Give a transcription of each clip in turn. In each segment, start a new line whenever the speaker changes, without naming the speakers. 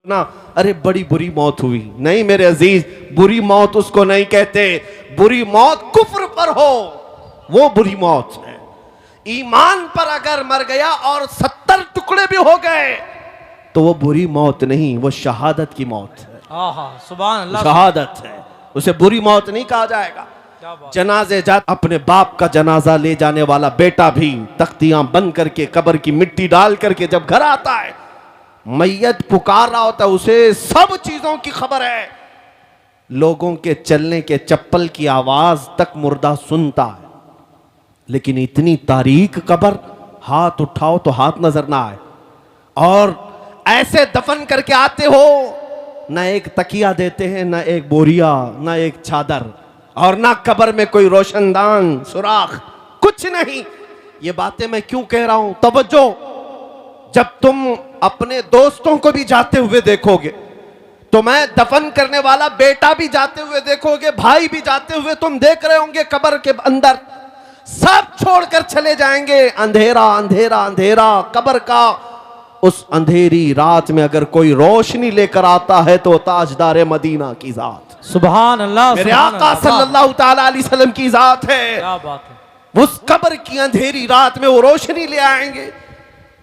ना अरे बड़ी बुरी मौत हुई। नहीं मेरे अजीज, बुरी मौत उसको नहीं कहते, बुरी मौत कुफ्र पर हो वो बुरी मौत है। ईमान पर अगर मर गया और 70 टुकड़े भी हो गए तो वो बुरी मौत नहीं, वो शहादत की मौत है।
सुभान अल्लाह,
शहादत है, उसे बुरी मौत नहीं कहा जाएगा। जनाजे जा अपने बाप का जनाजा ले जाने वाला बेटा भी तख्तियां बंद करके कब्र की मिट्टी डाल करके जब घर आता है, मैयत पुकार रहा होता है, उसे सब चीजों की खबर है। लोगों के चलने के चप्पल की आवाज तक मुर्दा सुनता है, लेकिन इतनी तारीक कब्र, हाथ उठाओ तो हाथ नजर ना आए। और ऐसे दफन करके आते हो, ना एक तकिया देते हैं, ना एक बोरिया, ना एक चादर, और ना कब्र में कोई रोशनदान सुराख, कुछ नहीं। ये बातें मैं क्यों कह रहा हूं? तवज्जो, जब तुम अपने दोस्तों को भी जाते हुए देखोगे, तो मैं दफन करने वाला बेटा भी जाते हुए देखोगे, भाई भी जाते हुए तुम देख रहे होंगे, कब्र के अंदर सब छोड़कर चले जाएंगे। अंधेरा अंधेरा अंधेरा कब्र का। उस अंधेरी रात में अगर कोई रोशनी लेकर आता है तो ताजदार मदीना की जात,
सुभान अल्लाह,
मेरे आका सल्लल्लाहु ताला अलैहि वसल्लम की जात है।
क्या बात है।
उस कब्र की अंधेरी रात में वो रोशनी ले आएंगे।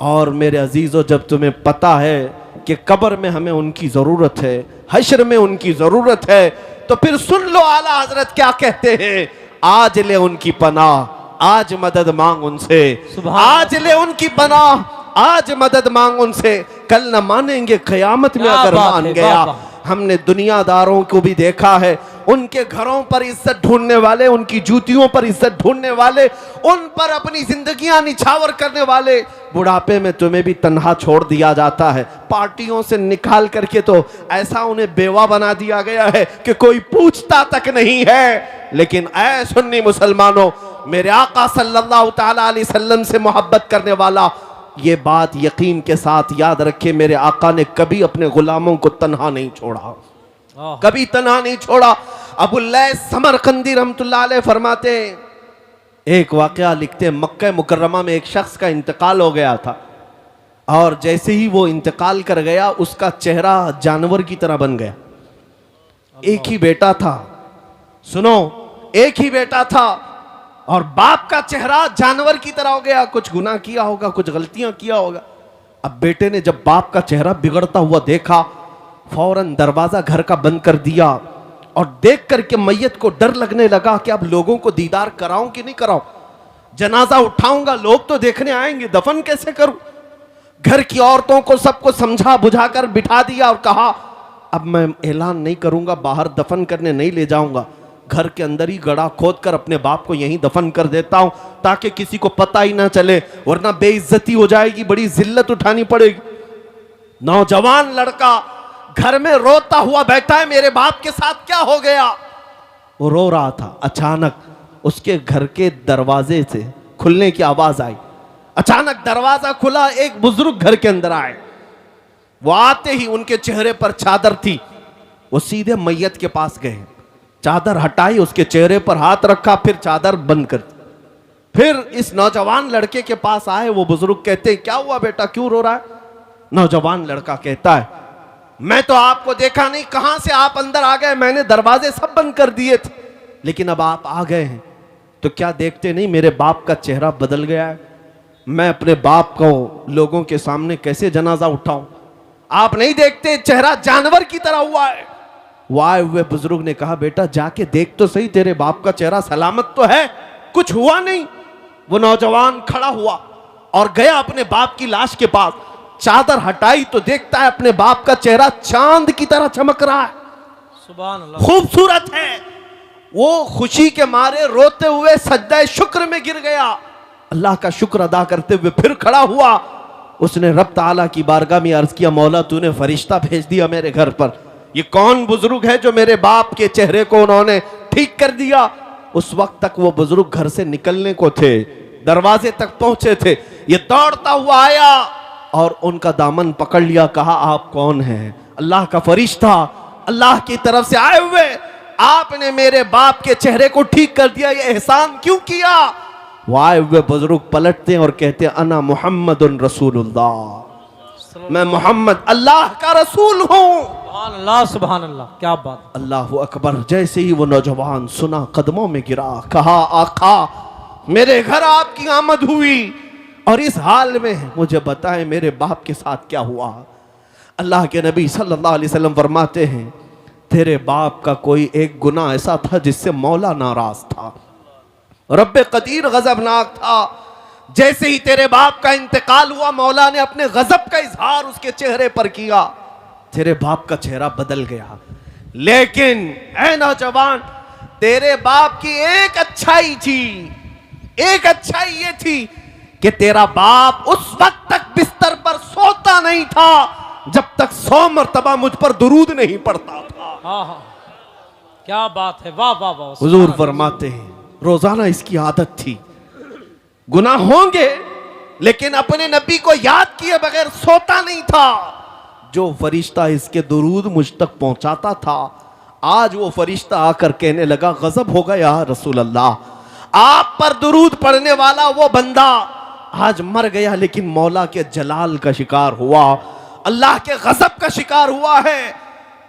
और मेरे अजीजों, जब तुम्हें पता है कि कब्र में हमें उनकी जरूरत है, हश्र में उनकी जरूरत है, तो फिर सुन लो आला हजरत क्या कहते हैं, आज ले उनकी पनाह, आज मदद मांग उनसे, आज ले उनकी पनाह, आज मदद मांग उनसे, कल न मानेंगे कयामत में अगर मान गया। हमने दुनियादारों को भी देखा है, उनके घरों पर इज्जत ढूंढने वाले, उनकी जूतियों पर इज्जत ढूंढने वाले, उन पर अपनी जिंदगियां निछावर करने वाले, बुढ़ापे में तुम्हें भी तन्हा छोड़ दिया जाता है। पार्टियों से निकाल करके तो ऐसा उन्हें बेवा बना दिया गया है कि कोई पूछता तक नहीं है। लेकिन ऐ सुन्नी मुसलमानों, मेरे आका सल्लल्लाहु ताला अलैहि वसल्लम से मोहब्बत करने वाला ये बात यकीन के साथ याद रखे, मेरे आका ने कभी अपने गुलामों को तन्हा नहीं छोड़ा, कभी तन्हा नहीं छोड़ा। अबुल्लैस समरकंदी रहमतुल्लाह अलैह फरमाते, एक वाकया लिखते, मक्का मुकर्रमा में एक शख्स का इंतकाल हो गया था, और जैसे ही वो इंतकाल कर गया उसका चेहरा जानवर की तरह बन गया। एक ही बेटा था, सुनो, एक ही बेटा था, और बाप का चेहरा जानवर की तरह हो गया। कुछ गुनाह किया होगा, कुछ गलतियां किया होगा। अब बेटे ने जब बाप का चेहरा बिगड़ता हुआ देखा, फौरन दरवाजा घर का बंद कर दिया, और देख करके मैयत को डर लगने लगा कि अब लोगों को दीदार कराऊं कि नहीं कराऊं, जनाजा उठाऊंगा, लोग तो देखने आएंगे, दफन कैसे करूं। घर की औरतों को सबको समझा बुझाकर बिठा दिया और कहा, अब मैं ऐलान नहीं करूंगा, बाहर दफन करने नहीं ले जाऊंगा, घर के अंदर ही गड़ा खोद कर अपने बाप को यहीं दफन कर देता हूं, ताकि किसी को पता ही ना चले, वरना बेइज्जती हो जाएगी, बड़ी जिल्लत उठानी पड़ेगी। नौजवान लड़का घर में रोता हुआ बैठा है, मेरे बाप के साथ क्या हो गया? वो रो रहा था। अचानक उसके घर के दरवाजे से खुलने की आवाज आई। अचानक दरवाजा खुला, एक बुजुर्ग घर के अंदर आए। वो आते ही उनके चेहरे पर चादर थी, वो सीधे मैयत के पास गए, चादर हटाई, उसके चेहरे पर हाथ रखा, फिर चादर बंद कर दी। फिर इस नौजवान लड़के के पास आए। वो बुजुर्ग कहते हैं, क्या हुआ बेटा, क्यों रो रहा है? नौजवान लड़का कहता है, मैं तो आपको देखा नहीं, कहां से आप अंदर आ गए, मैंने दरवाजे सब बंद कर दिए थे, लेकिन अब आप आ गए हैं तो क्या देखते नहीं मेरे बाप का चेहरा बदल गया है, मैं अपने बाप को लोगों के सामने कैसे जनाजा उठाऊं? आप नहीं देखते चेहरा जानवर की तरह हुआ है। वो आए हुए बुजुर्ग ने कहा, बेटा जाके देख तो सही, तेरे बाप का चेहरा सलामत तो है, कुछ हुआ नहीं। वो नौजवान खड़ा हुआ और गया अपने बाप की लाश के पास, चादर हटाई तो देखता है अपने बाप का चेहरा चांद की तरह चमक रहा है,
सुभान अल्लाह,
खूबसूरत है। वो खुशी के मारे रोते हुए सज्जा शुक्र में गिर गया, अल्लाह का शुक्र अदा करते हुए फिर खड़ा हुआ। उसने रब ताला की बारगाह में अर्ज किया, मौला तूने फरिश्ता भेज दिया मेरे घर पर, ये कौन बुजुर्ग है जो मेरे बाप के चेहरे को उन्होंने ठीक कर दिया? उस वक्त तक वो बुजुर्ग घर से निकलने को थे, दरवाजे तक पहुंचे थे। ये दौड़ता हुआ आया और उनका दामन पकड़ लिया, कहा, आप कौन हैं? अल्लाह का फरिश्ता, अल्लाह की तरफ से आए हुए, आपने मेरे बाप के चेहरे को ठीक कर दिया, ये एहसान क्यों किया? वो आए हुए बुजुर्ग पलटते और कहते, अना मुहम्मदुन रसूलुल्लाह, मैं मोहम्मद अल्लाह का रसूल हूँ।
सुभान अल्लाह, सुभान अल्लाह, क्या बात।
अल्लाह अकबर। जैसे ही वो नौजवान सुना, कदमों में गिरा, कहा आका मेरे घर आपकी आमद हुई और इस हाल में मुझे बताएं मेरे बाप के साथ क्या हुआ। अल्लाह के नबी सल्लल्लाहु अलैहि वसल्लम फरमाते हैं तेरे बाप का कोई एक गुनाह ऐसा था जिससे मौला नाराज था, रब्बे कदीर गजबनाक था। जैसे ही तेरे बाप का इंतकाल हुआ, मौला ने अपने गजब का इजहार उसके चेहरे पर किया, तेरे बाप का चेहरा बदल गया। लेकिन ऐ नौजवान, तेरे बाप की एक अच्छाई थी, एक अच्छाई ये थी कि तेरा बाप उस वक्त तक बिस्तर पर सोता नहीं था जब तक 100 मरतबा मुझ पर दुरूद नहीं पड़ता था।
हाँ हाँ, क्या बात है, वाह वाह वाह।
हुजूर फरमाते हैं रोजाना इसकी आदत थी, गुनाह होंगे लेकिन अपने नबी को याद किए बगैर सोता नहीं था। जो फरिश्ता इसके दुरूद मुझ तक पहुंचाता था, आज वो फरिश्ता आकर कहने लगा गजब हो गया रसूल अल्लाह, आप पर दुरूद पढ़ने वाला वो बंदा आज मर गया लेकिन मौला के जलाल का शिकार हुआ, अल्लाह के गजब का शिकार हुआ है।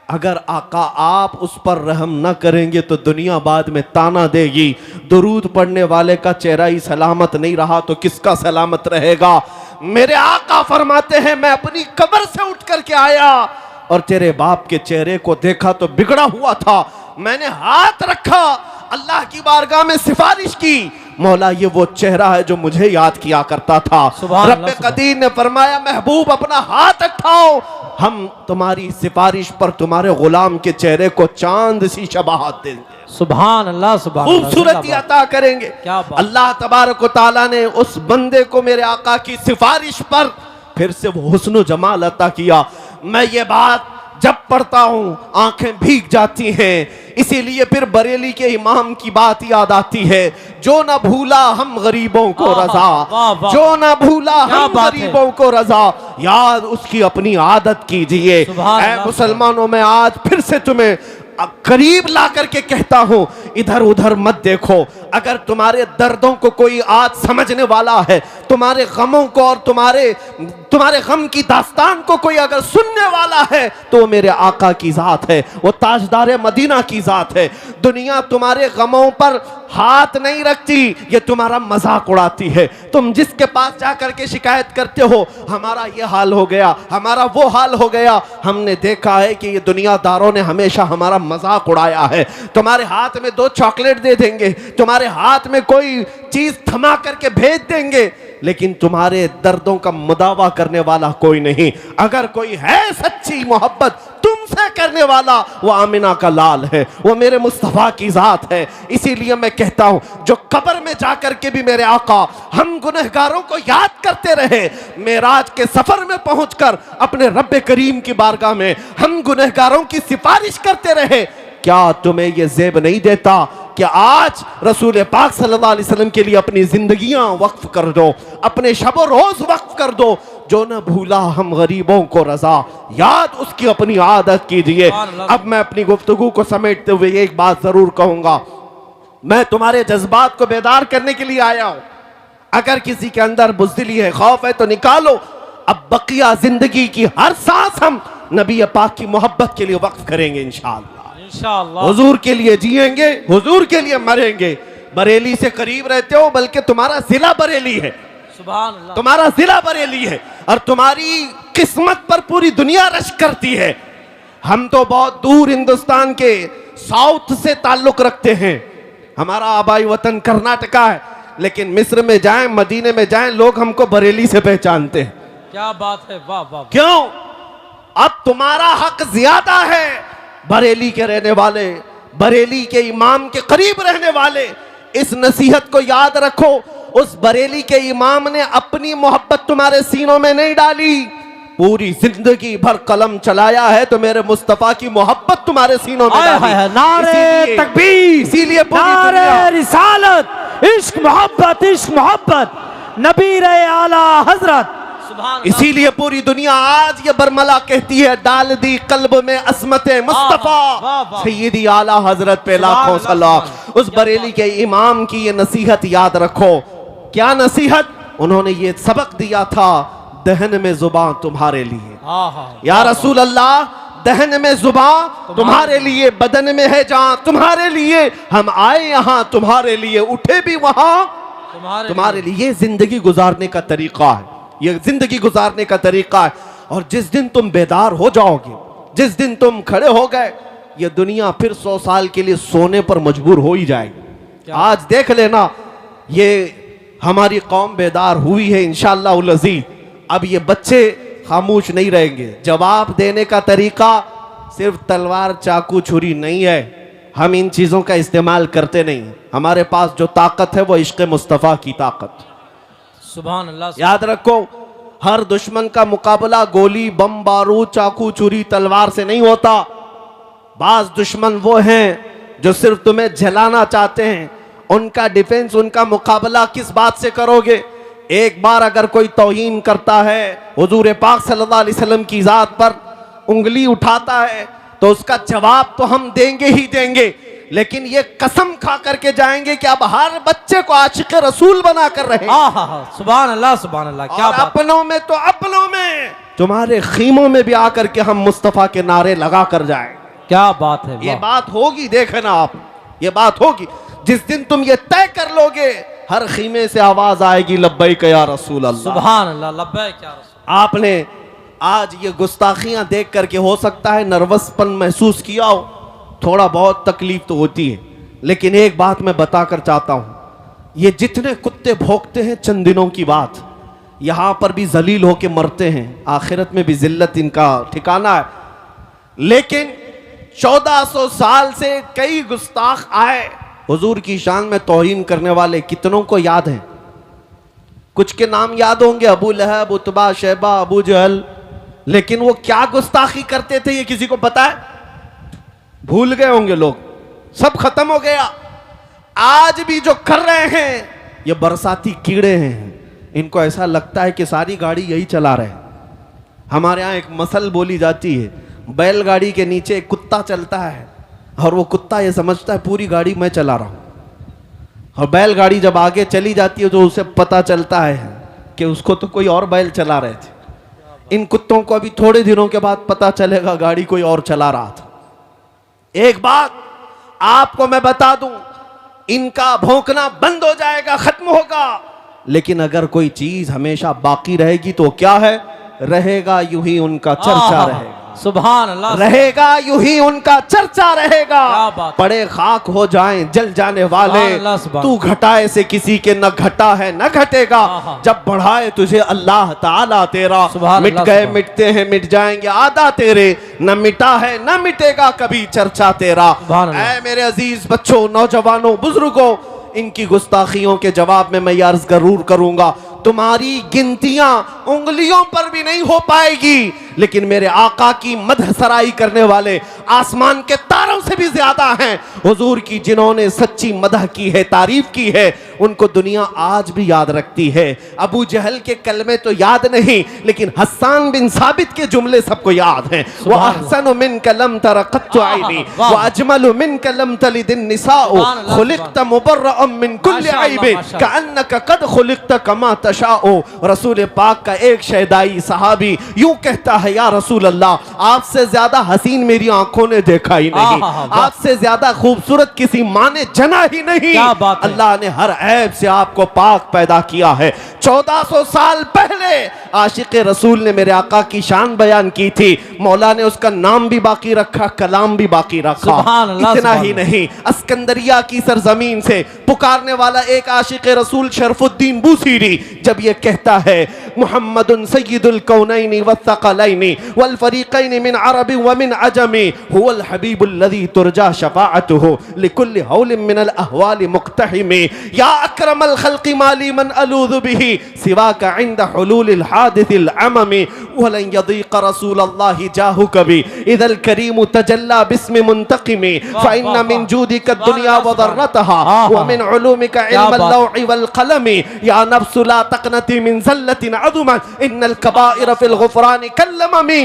अगर आका आप उस पर रहम न करेंगे तो दुनिया बाद में ताना देगी, दुरूद पढ़ने वाले का चेहरा ही सलामत नहीं रहा तो किसका सलामत रहेगा। मेरे आका फरमाते हैं मैं अपनी कब्र से उठ करके आया और तेरे बाप के चेहरे को देखा तो बिगड़ा हुआ था, मैंने हाथ रखा, अल्लाह की बारगाह में सिफारिश की, मौला ये वो चेहरा है जो मुझे याद किया करता था। रब्बे कदीर ने फरमाया महबूब अपना हाथ उठाओ, हम तुम्हारी सिफारिश पर तुम्हारे गुलाम के चेहरे को चांद सी शबाहत देंगे।
सुभान अल्लाह, सुभान अल्लाह,
खूबसूरती अता करेंगे।
क्या बात।
अल्लाह तबारक व तआला ने उस बंदे को मेरे आका की सिफारिश पर फिर से वो हुस्न जमाल अता किया। मैं ये बात जब पढ़ता हूं आंखें भीग जाती हैं, इसीलिए फिर बरेली के इमाम की बात याद आती है, जो ना भूला हम गरीबों को रजा, जो ना भूला हम गरीबों को रजा, याद उसकी अपनी आदत कीजिए। ऐ मुसलमानों, में आज फिर से तुम्हें करीब ला करके कहता हूं इधर उधर मत देखो। अगर तुम्हारे दर्दों को कोई आज समझने वाला है, तुम्हारे गमों को और तुम्हारे गम की दास्तान को कोई अगर सुनने वाला है तो वो मेरे आका की जात है, वो ताजदार मदीना की जात है। दुनिया तुम्हारे गमों पर हाथ नहीं रखती, ये तुम्हारा मजाक उड़ाती है। तुम जिसके पास जाकर के शिकायत करते हो हमारा ये हाल हो गया, हमारा वो हाल हो गया, हमने देखा है कि ये दुनियादारों ने हमेशा हमारा मजाक उड़ाया है। तुम्हारे हाथ में 2 चॉकलेट दे देंगे, तुम्हारे हाथ में कोई चीज थमा करके भेज देंगे, लेकिन तुम्हारे दर्दों का मुदावा करने वाला कोई नहीं। अगर कोई है सच्ची मोहब्बत तुमसे करने वाला, वो आमिना का लाल है, वो मेरे मुस्तफा की जात है। इसीलिए मैं कहता हूं जो कब्र में जाकर के भी मेरे आका हम गुनहगारों को याद करते रहे, मेराज के सफर में पहुंचकर अपने रब्बे करीम की बारगाह में हम गुनहगारों की सिफारिश करते रहे, क्या तुम्हें यह जेब नहीं देता कि आज रसूल पाक सल्लल्लाहु अलैहि वसल्लम के लिए अपनी जिंदगियां वक्फ कर दो, अपने शब रोज वक्फ कर दो। जो न भूला हम गरीबों को रजा, याद उसकी अपनी आदत कीजिए। अब मैं अपनी गुफ्तगू को समेटते हुए एक बात जरूर कहूंगा, मैं तुम्हारे जज्बात को बेदार करने के लिए आया हूं। अगर किसी के अंदर बुज़दिली है, खौफ है तो निकालो। अब बकिया जिंदगी की हर सांस हम नबी पाक की मोहब्बत के लिए वक्फ करेंगे इंशाअल्लाह। हुजूर के लिए जिएंगे, हुजूर के लिए मरेंगे। बरेली से करीब रहते हो, बल्कि तुम्हारा जिला बरेली है, सुभान अल्लाह, तुम्हारा जिला बरेली है और तुम्हारी किस्मत पर पूरी दुनिया रश करती है। हम तो बहुत दूर हिंदुस्तान के साउथ से ताल्लुक रखते हैं, हमारा आबाई वतन कर्नाटका है, लेकिन मिस्र में जाएं, मदीने में जाएं, लोग हमको बरेली से पहचानते हैं।
क्या बात है, वाह वाह।
क्यों? अब तुम्हारा हक ज्यादा है। बरेली के रहने वाले, बरेली के इमाम के करीब रहने वाले, इस नसीहत को याद रखो। उस बरेली के इमाम ने अपनी मोहब्बत तुम्हारे सीनों में नहीं डाली, पूरी जिंदगी भर कलम चलाया है तो मेरे मुस्तफा की मोहब्बत तुम्हारे सीनों में डाली।
नारे तकबीर,
इसीलिए
नारे रिसालत, इश्क मोहब्बत, नबी रहे आला हजरत।
इसीलिए पूरी दुनिया आज ये बरमला कहती है, डाल दी कल्ब में असमते मुस्तफा सैयदी आला हजरत पे लाखों सलाम। उस बरेली के इमाम की ये नसीहत याद रखो। क्या नसीहत? उन्होंने ये सबक दिया था, दहन में जुबान तुम्हारे लिए।
हाँ हाँ
या रसूल अल्लाह, दहन में जुबान तुम्हारे लिए, बदन में है जान तुम्हारे लिए, हम आए यहाँ तुम्हारे लिए, उठे भी वहां तुम्हारे लिए। ये जिंदगी गुजारने का तरीका है, ये जिंदगी गुजारने का तरीका है। और जिस दिन तुम बेदार हो जाओगे, जिस दिन तुम खड़े हो गए, ये दुनिया फिर 100 साल के लिए सोने पर मजबूर हो ही जाएगी। आज देख लेना, ये हमारी कौम बेदार हुई है इंशाअल्लाह उल अज़ीज़। अब ये बच्चे खामोश नहीं रहेंगे। जवाब देने का तरीका सिर्फ तलवार चाकू छुरी नहीं है, हम इन चीजों का इस्तेमाल करते नहीं। हमारे पास जो ताकत है वो इश्क़ मुस्तफ़ा की ताकत।
सुभान अल्लाह।
याद रखो, हर दुश्मन का मुकाबला गोली बम बारूद चाकू छुरी तलवार से नहीं होता। बाज दुश्मन वो हैं जो सिर्फ तुम्हें जलाना चाहते हैं। उनका डिफेंस, उनका मुकाबला किस बात से करोगे? एक बार अगर कोई तौहीन करता है, हुजूर पाक सल्लल्लाहु अलैहि वसल्लम की जात पर उंगली उठाता है, तो उसका जवाब तो हम देंगे ही देंगे, लेकिन ये कसम खा करके जाएंगे कि अब हर बच्चे को आशिक रसूल बना कर रहे।
सुभान अल्लाह सुभान अल्लाह। क्या बात।
अपनों में तो अपनों में, तुम्हारे खीमों में भी आकर के हम मुस्तफा के नारे लगा कर जाए।
क्या बात है।
ये बात होगी, देखना आप, ये बात होगी। जिस दिन तुम ये तय कर लोगे, हर खीमे से आवाज आएगी लब्बैक या रसूल अल्लाह।
सुभान अल्लाह, लब्बैक या रसूल।
आपने आज ये गुस्ताखियां देख करके हो सकता है नर्वसपन महसूस किया हो, थोड़ा बहुत तकलीफ तो होती है, लेकिन एक बात मैं बताकर चाहता हूं, ये जितने कुत्ते भौंकते हैं चंद दिनों की बात, यहां पर भी जलील होके मरते हैं, आखिरत में भी जिल्लत इनका ठिकाना है। लेकिन 1400 साल से कई गुस्ताख आए, हुजूर की शान में तौहीन करने वाले कितनों को याद है? कुछ के नाम याद होंगे, अबू लहब, उतबा, शैबा, अबू जहल, लेकिन वो क्या गुस्ताखी करते थे ये किसी को पता है? भूल गए होंगे लोग, सब खत्म हो गया। आज भी जो कर रहे हैं ये बरसाती कीड़े हैं, इनको ऐसा लगता है कि सारी गाड़ी यही चला रहे हैं। हमारे यहाँ एक मसल बोली जाती है, बैलगाड़ी के नीचे एक कुत्ता चलता है और वो कुत्ता ये समझता है पूरी गाड़ी मैं चला रहा हूं, और बैलगाड़ी जब आगे चली जाती है तो उसे पता चलता है कि उसको तो कोई और बैल चला रहे थे। इन कुत्तों को अभी थोड़े दिनों के बाद पता चलेगा गाड़ी कोई और चला रहा था। एक बात आपको मैं बता दूं, इनका भौंकना बंद हो जाएगा, खत्म होगा, लेकिन अगर कोई चीज हमेशा बाकी रहेगी तो क्या है? रहेगा यूं ही उनका चर्चा रहेगा।
सुभान अल्लाह।
रहेगा यूं ही उनका चर्चा रहेगा। पड़े खाक हो जाएं जल जाने वाले, तू घटाए से किसी के न घटा है न घटेगा, जब बढ़ाए तुझे अल्लाह ताला तेरा। मिट गए मिटते हैं मिट जाएंगे आदा तेरे, न मिटा है न मिटेगा कभी चर्चा तेरा। ऐ मेरे अजीज बच्चों, नौजवानों, बुजुर्गों, इनकी गुस्ताखियों के जवाब में मैं अर्ज जरूर करूंगा। तुम्हारी गिनतियां उंगलियों पर भी नहीं हो पाएगी, लेकिन मेरे आका की मदह सराई करने वाले आसमान के तारों से भी ज्यादा हैं। हुजूर की जिन्होंने सच्ची मदह की है, तारीफ की है, उनको दुनिया आज भी याद रखती है। अबू जहल के कलमे तो याद नहीं, लेकिन हस्सान बिन साबित के जुमले सबको याद हैं। वो अहसनु मिन कलम तरक़त्तु ऐनी व अजमलु मिन कलम तलिदिन निसाउ खुलिक़त मुबर्रअम मिन कुल्लि ऐब कअन्नका कद खुलिक़त कमा तशाउ। रसूल पाक का एक शहदाई सहाबी यूं कहता है, या रसूल अल्लाह, आपसे ज्यादा हसीन मेरी आंखों ने देखा ही नहीं, आपसे ज्यादा खूबसूरत किसी माँ ने जना ही नहीं। अल्लाह ने हर ऐब से आपको पाक पैदा किया है। 1400 साल पहले आशिक रसूल ने मेरे आका की शान बयान की थी, मौला ने उसका नाम भी बाकी रखा, कलाम भी बाकी रखा। इतना ही नहीं, अस्कंदरिया की सरजमीन से पुकारने वाला एक आशिक रसूल शरफुद्दीन बूसीरी जब ये कहता है, मुहम्मदुन सय्यिदुल कौनैनि वस्सक़लैनि वल फरीक़ैनि मिन अरबि व मिन अजमी हुवल हबीबुल लज़ी तुरजा शफ़ाअतुहु लिकुल्लि हौलिन मिनल अहवालि मुक़्तहिमी या अक्रमल खल्क़ि माली मन अलूज़ु बिही सिवाका इंद हुलूलिल हादिसिल अममी वलन यदीक़ रसूलल्लाहि जाहु कभी इदल करीम तजल्ला बिस्मि मुंतक़िमी फ़इन्न मिन जूदिका दुनिया व ज़र्रतहा व मिन उलूमिका इल्मल लौहि वल क़लमी या नफ्सु ला तक़नती मिन ज़ल्लतिन अज़ुमत इन्नल कबाइर फ़िल ग़ुफ़रानि कल्लममी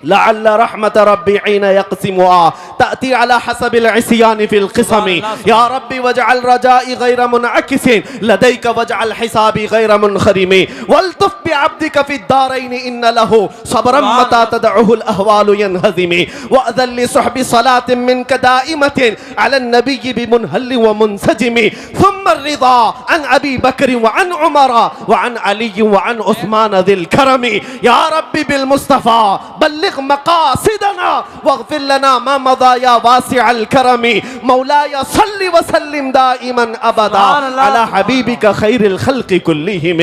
लअल्ल रहमत रब्बी ऐन यक़सिमुहा तअती अला हसबिल इस्यान फिल क़िसमी या रब्बी वजअल रजाई गैर मुनअकिसिन लदैक वजअल हिसाबी गैर मुनखरिमी वल्तुफ बिअब्दिक फिद्दारैन इन्न लहु सब्रम मता तदउहुल अहवालु यनहज़िमी वअज़ल लिसहबि सलातिन मिनक दाइमतिन अला नबी बिमुनहल्ल व मुनसजिमी थुम्मा रिदा अन अबी बकर व अन उमर व अन अली व अन उस्मान ज़िल करमी या रब्बी बिल मुस्तफा बल्लिग मकासिदना वग़फिर लना मा मदा या वासिअल करमी मौलाया सल्लि व सल्लिम दाइमन अबदा अला हबीबिका खैरिल खल्क़ि कुल्लिहिम।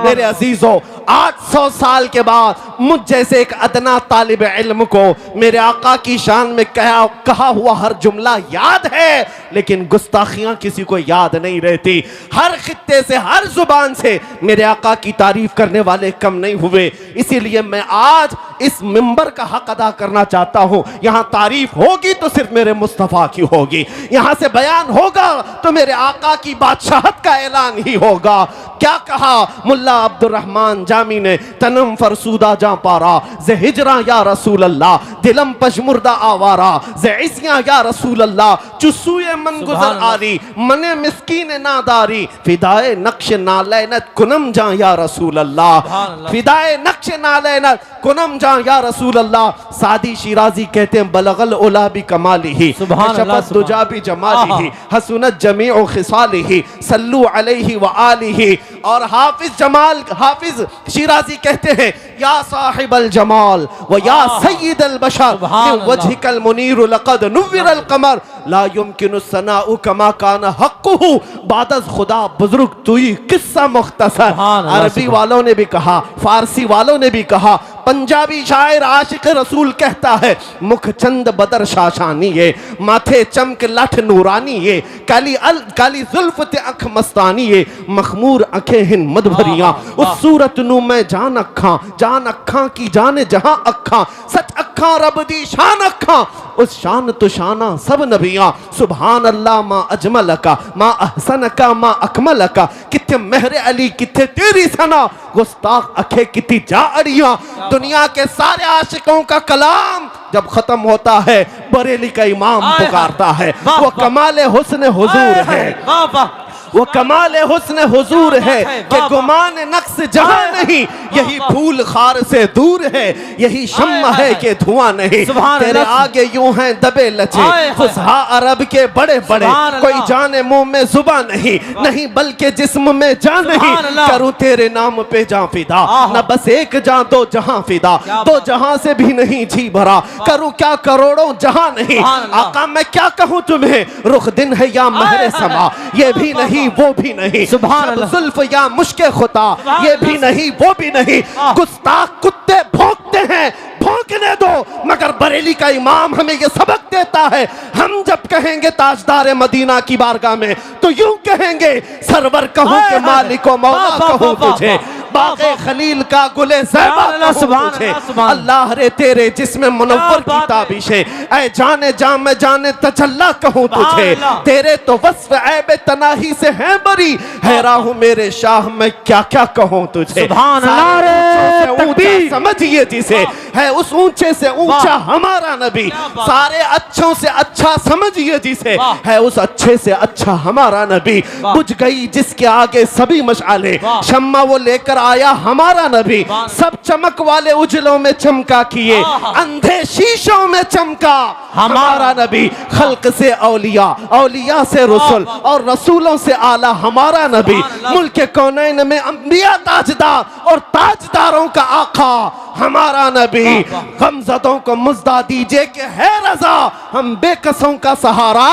मेरे अजीजों, 800 साल के बाद मुझ जैसे एक अदना तालिब इल्म को मेरे आका की शान में कहा हुआ हर जुमला याद है, लेकिन गुस्ताखियां किसी को याद नहीं रहती। हर खित्ते से, हर जुबान से मेरे आका की तारीफ करने वाले कम नहीं हुए। इसीलिए मैं आज इस मिंबर का हक अदा करना चाहता हूं। यहां तारीफ होगी तो सिर्फ मेरे मुस्तफा की होगी, यहां से बयान होगा तो मेरे आका की बादशाहत का ऐलान ही होगा। क्या कहा मुल्ला अब्दुर्रहमान जामी ने, तनम फरसूदा जा पारा जे हिजरा या रसूल अल्लाह, दिलम पशमुर्दा आवारा जे इसिया या रसूल अल्लाह, चुस्सुए मन गुजर आरी मने मिस्कीन नादारी, फिदाए नक्श नालैनत कुनम जा या रसूल अल्लाह, फिदाए नक्श नालैनत कुनम जा या रसूल अल्लाह। सादी शिराजी कहते हैं बलगल उला भी कमालिही शफत दुजा भी जमालिही हसनत जमीउ खिसालिही सल्लु अलैहि व आलिही। और हाफिज शिराजी कहते हैं या साहिबल जमाल व या सय्यिदल बशर मिन वजहिकल मुनीर लक़द नुव्विरल कमर ला युमकिनु सनाउ कमा कान हक़्क़ुहु बादज़ खुदा बुजुर्ग तुई किस्सा मुख्तसर। अरबी वालों ने भी कहा, फारसी वालों ने भी कहा, पंजाबी शायर आशिक रसूल कहता है मुख चंद बदर शाशानी है, माथे चमक लठ नूरानी है, काली जुल्फ ते अख मस्तानी है, मखमूर अखें हिन मद भरियां, उस सूरत नू मैं जान अखा की जाने जहां अखा, सच अखा रब दी शान अखा, उस शान तो शाना सब नबियां। सुभान अल्लाह मा अजमल का मा अहसन का मा अकमल का, किथे मेहर अली किथे तेरी सना, गुस्ताख अखे किती जा अड़ियां। दुनिया के सारे आशिकों का कलाम जब खत्म होता है बरेली का इमाम पुकारता है, वो कमाले हुस्न हुजूर है, वो कमाल हुस्न हुजूर है कि गुमान नक्स जहां नहीं, यही फूल खार से दूर है, यही शम्मा है कि धुआं नहीं। तेरे आगे यूं हैं दबे लचे फुसहा अरब के बड़े बड़े, कोई जाने मुंह में जुबान नहीं, नहीं बल्कि जिस्म में जान नहीं, करूं तेरे नाम पे जां फिदा, न बस एक जां दो जहां फिदा, दो जहां से भी नहीं जी भरा, करूं क्या करोड़ों जहां नहीं। आका मैं क्या कहूं तुम्हें, रुख दिन है या महरे समा, ये भी नहीं वो भी नहीं, जुल्फ या मुश्के खुता, ये भी नहीं वो भी नहीं। गुस्ताख कुत्ते भौंकते हैं, भौंकने दो, मगर बरेली का इमाम हमें ये सबक देता है, हम जब कहेंगे ताजदार मदीना की बारगाह में तो यूं कहेंगे सरवर कहूं के मालिको मौला कहूं तुझे, बाग़े खलील का गुले ज़ैबा कहूं तुझे, अल्लाह रे तेरे जिस्म मुनव्वर की ताबिशें, ऐ जाने जान में जाने तजल्ला कहूं तुझे, तेरे तो वस्फ ऐब तनाही से है बरी, हैरान हूं मेरे शाह मैं क्या क्या कहूं तुझे। सुभान अल्लाह रे तकबीर, समझिए जिसे है उस ऊंचे से ऊंचा हमारा नबी, सारे अच्छों से अच्छा समझिए जिसे है उस अच्छे से अच्छा हमारा नबी। बुझ गई जिसके आगे सभी मशाले, शम्मा वो लेकर आया हमारा नबी, सब चमक वाले उजलों में चमका किए, अंधे शीशों में चमका हमारा नबी। खल्क से औलिया, औलिया से रसूल और रसूलों से आला हमारा नबी, मुल्क कौनैन में अंबिया ताजदार और ताजदारों का आका हमारा नबी। गमज़दों को मुज़्दा दीजिए कि है रज़ा, हम बेकसों का सहारा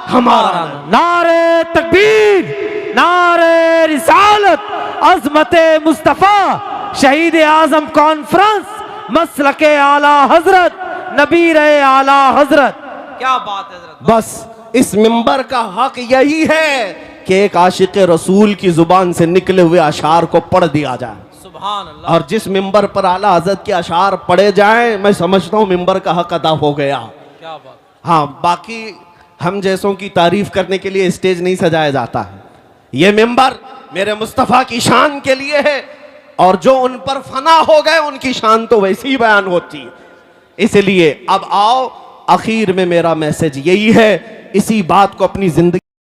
हमारा।
नारे तकबीर, नारे रिसालत, अज़मते मुस्तफ़ा, शहीद आज़म कॉन्फ्रेंस, मसलके आला हजरत, नबी रहे आला हजरत। क्या बात है हजरत।
बस इस मिंबर का हक यही है कि एक आशिक रसूल की जुबान से निकले हुए अशार को पढ़ दिया जाए, और जिस मिंबर पर आला हजरत के अशार पढ़े जाएं, मैं समझता हूँ मिंबर का हक अदा हो गया।
क्या बात।
हाँ, बाकी हम जैसों की तारीफ करने के लिए स्टेज नहीं सजाया जाता है, ये मिंबर मेरे मुस्तफ़ा की शान के लिए है, और जो उन पर फना हो गए उनकी शान तो वैसी ही बयान होती है। इसलिए अब आओ, आखिर में मेरा मैसेज यही है, इसी बात को अपनी जिंदगी